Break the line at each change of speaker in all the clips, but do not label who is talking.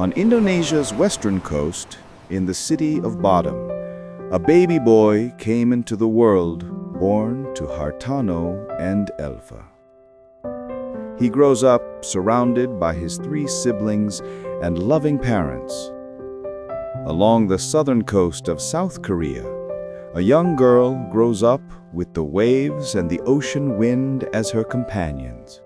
On Indonesia's western coast, in the city of Batam, a baby boy came into the world, born to Hartano and Elva. He grows up surrounded by his 3 siblings and loving parents. Along the southern coast of South Korea, a young girl grows up with the waves and the ocean wind as her companions.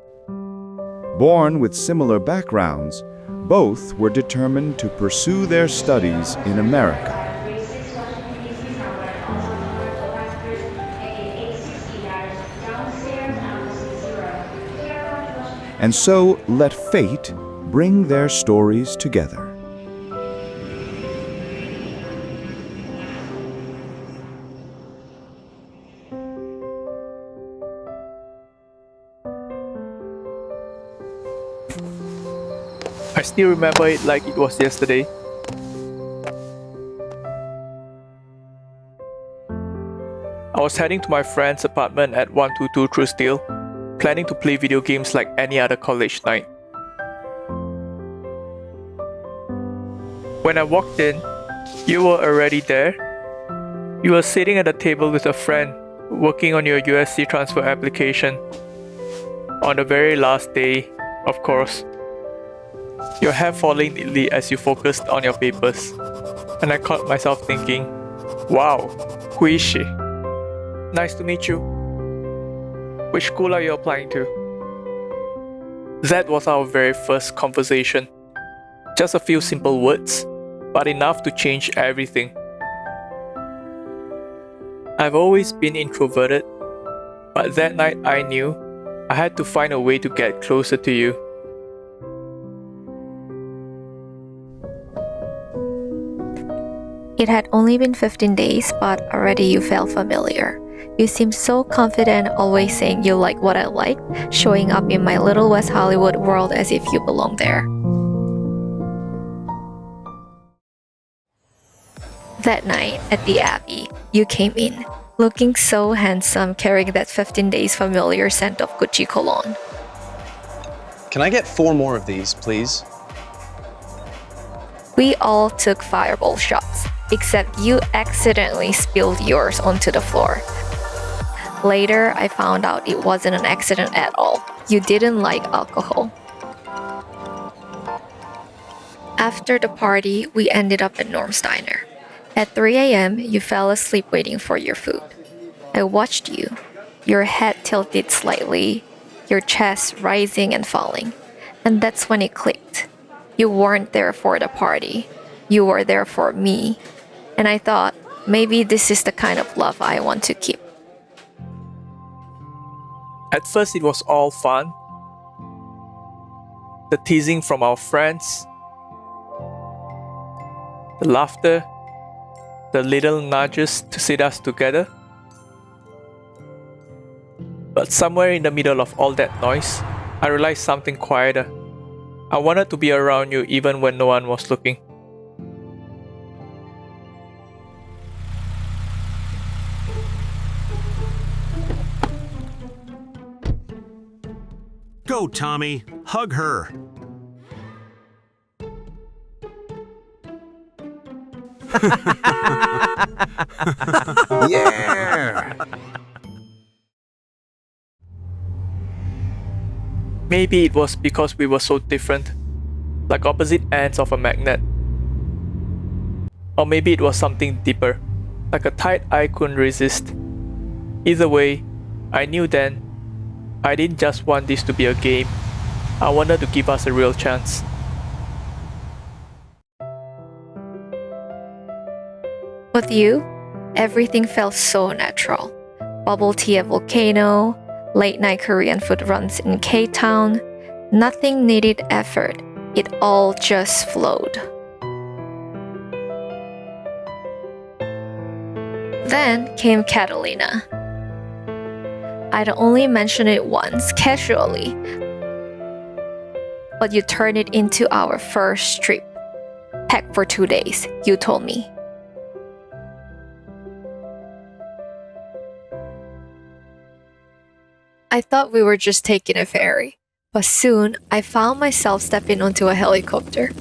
Born with similar backgrounds, both were determined to pursue their studies in America. And so let fate bring their stories together.
I still remember it like it was yesterday. I was heading to my friend's apartment at 122 Trusteal, planning to play video games like any other college night. When I walked in, you were already there. You were sitting at a table with a friend, working on your USC transfer application. On the very last day, of course. Your hair falling neatly as you focused on your papers. And I caught myself thinking, wow, who is she? Nice to meet you. Which school are you applying to? That was our very first conversation. Just a few simple words, but enough to change everything. I've always been introverted, but that night I knew I had to find a way to get closer to you.
It had only been 15 days, but already you felt familiar. You seemed so confident, always saying you like what I like, showing up in my little West Hollywood world as if you belong there. That night at the Abbey, you came in, looking so handsome, carrying that 15 days familiar scent of Gucci cologne.
Can I get 4 more of these, please?
We all took fireball shots, except you accidentally spilled yours onto the floor. Later, I found out it wasn't an accident at all. You didn't like alcohol. After the party, we ended up at Norm's Diner. At 3 a.m., you fell asleep waiting for your food. I watched you, your head tilted slightly, your chest rising and falling. And that's when it clicked. You weren't there for the party. You were there for me. And I thought, maybe this is the kind of love I want to keep.
At first it was all fun. The teasing from our friends, the laughter, the little nudges to sit us together. But somewhere in the middle of all that noise, I realized something quieter. I wanted to be around you even when no one was looking.
Go, Tommy. Hug her.
Yeah!
Maybe it was because we were so different, like opposite ends of a magnet. Or maybe it was something deeper, like a tide I couldn't resist. Either way, I knew then, I didn't just want this to be a game. I wanted to give us a real chance.
With you, everything felt so natural. Bubble tea at Volcano, late night Korean food runs in K-Town. Nothing needed effort. It all just flowed. Then came Catalina. I'd only mentioned it once, casually. But you turned it into our first trip. Packed for 2 days, you told me. I thought we were just taking a ferry, but soon I found myself stepping onto a helicopter.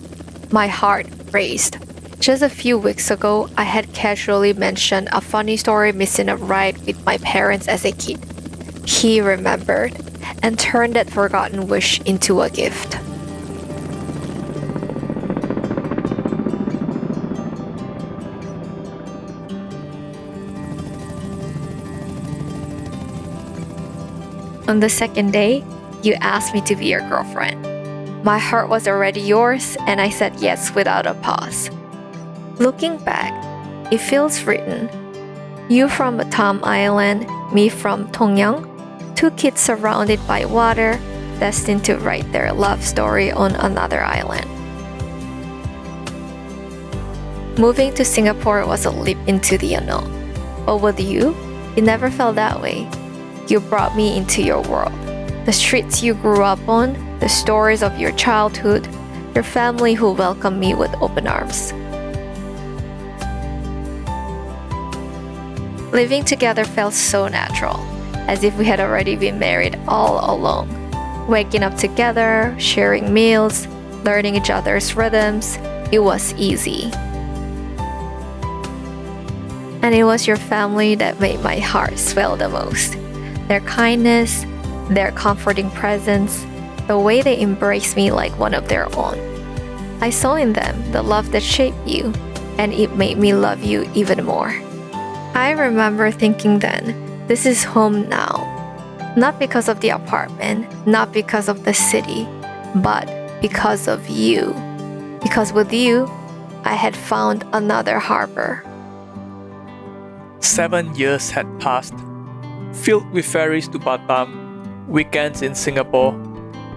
My heart raced. Just a few weeks ago, I had casually mentioned a funny story missing a ride with my parents as a kid. He remembered and turned that forgotten wish into a gift. On the second day, you asked me to be your girlfriend. My heart was already yours, and I said yes without a pause. Looking back, it feels written. You from Batam Island, me from Tongyang, two kids surrounded by water, destined to write their love story on another island. Moving to Singapore was a leap into the unknown. But with you, it never felt that way. You brought me into your world. The streets you grew up on, the stories of your childhood, your family who welcomed me with open arms. Living together felt so natural, as if we had already been married all along. Waking up together, sharing meals, learning each other's rhythms, it was easy. And it was your family that made my heart swell the most. Their kindness, their comforting presence, the way they embraced me like one of their own. I saw in them the love that shaped you, and it made me love you even more. I remember thinking then, this is home now. Not because of the apartment, not because of the city, but because of you. Because with you, I had found another harbor.
7 years had passed, filled with ferries to Batam, weekends in Singapore,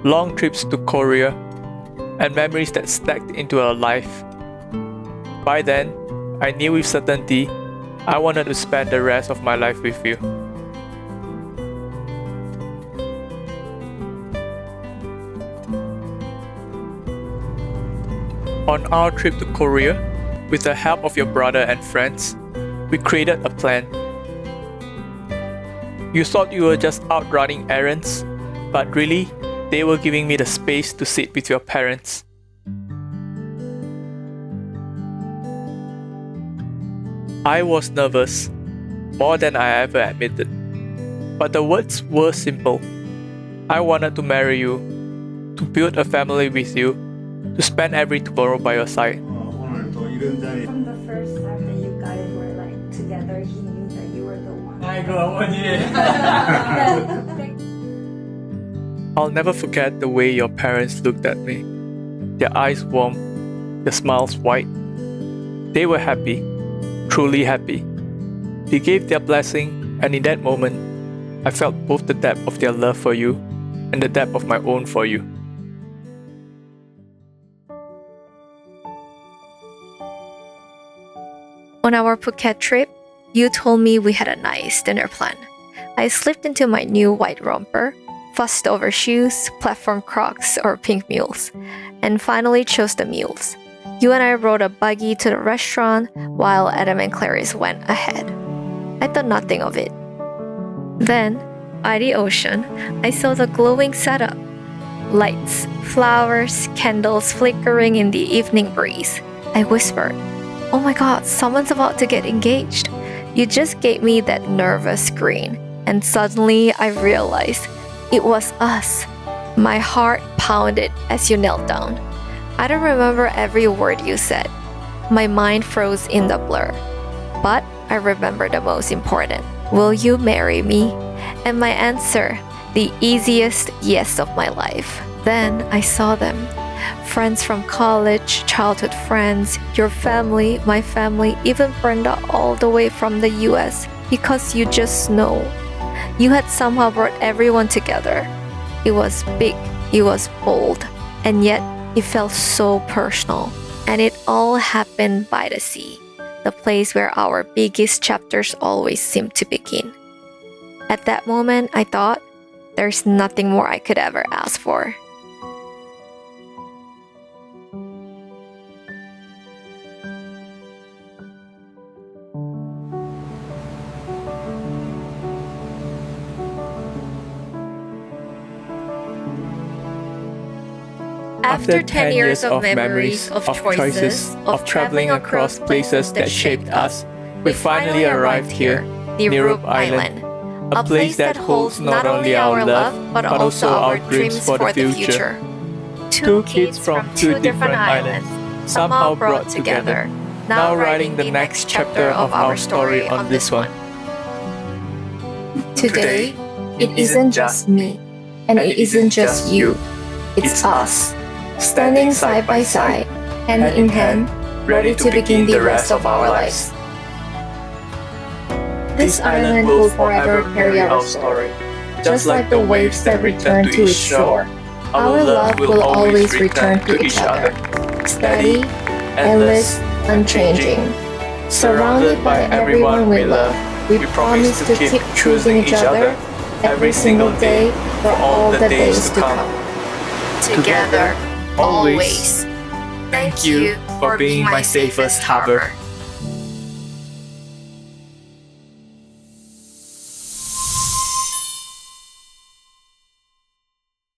long trips to Korea, and memories that stacked into a life. By then, I knew with certainty I wanted to spend the rest of my life with you. On our trip to Korea, with the help of your brother and friends, we created a plan. You thought you were just out running errands, but really, they were giving me the space to sit with your parents. I was nervous, more than I ever admitted. But the words were simple. I wanted to marry you, to build a family with you, to spend every tomorrow by your side.
From the first time that you guys were like together, he knew that you were the one.
I'll never forget the way your parents looked at me. Their eyes warm, their smiles wide. They were happy, truly happy. They gave their blessing, and in that moment, I felt both the depth of their love for you and the depth of my own for you.
On our Phuket trip, you told me we had a nice dinner plan. I slipped into my new white romper, fussed over shoes, platform Crocs, or pink mules, and finally chose the mules. You and I rode a buggy to the restaurant while Adam and Clarice went ahead. I thought nothing of it. Then, by the ocean, I saw the glowing setup. Lights, flowers, candles flickering in the evening breeze. I whispered, "Oh my god, someone's about to get engaged." You just gave me that nervous grin, and suddenly I realized it was us. My heart pounded as you knelt down. I don't remember every word you said. My mind froze in the blur. But I remember the most important. Will you marry me? And my answer, the easiest yes of my life. Then I saw them. Friends from college, childhood friends, your family, my family, even Brenda all the way from the US, because you just know. You had somehow brought everyone together. It was big, it was bold, and yet it felt so personal. And it all happened by the sea, the place where our biggest chapters always seem to begin. At that moment, I thought, there's nothing more I could ever ask for. After 10 years of memories, of choices, of traveling across places that shaped us, we finally arrived here, Nirup Island. A place that holds not only our love, but also our dreams for the future. Two kids from two different islands, somehow brought together, now writing the next chapter of our story on this one. Today, it isn't just me, and it isn't just you. It's us, standing side by side, hand in hand, ready to begin the rest of our lives. This island will forever carry our story, just like the waves that return to its shore. Our love will always return to each other, steady, endless, unchanging. Surrounded by everyone we love, we promise to keep choosing each other every single day for all the days to come. Together, always. Thank you for being my safest harbor.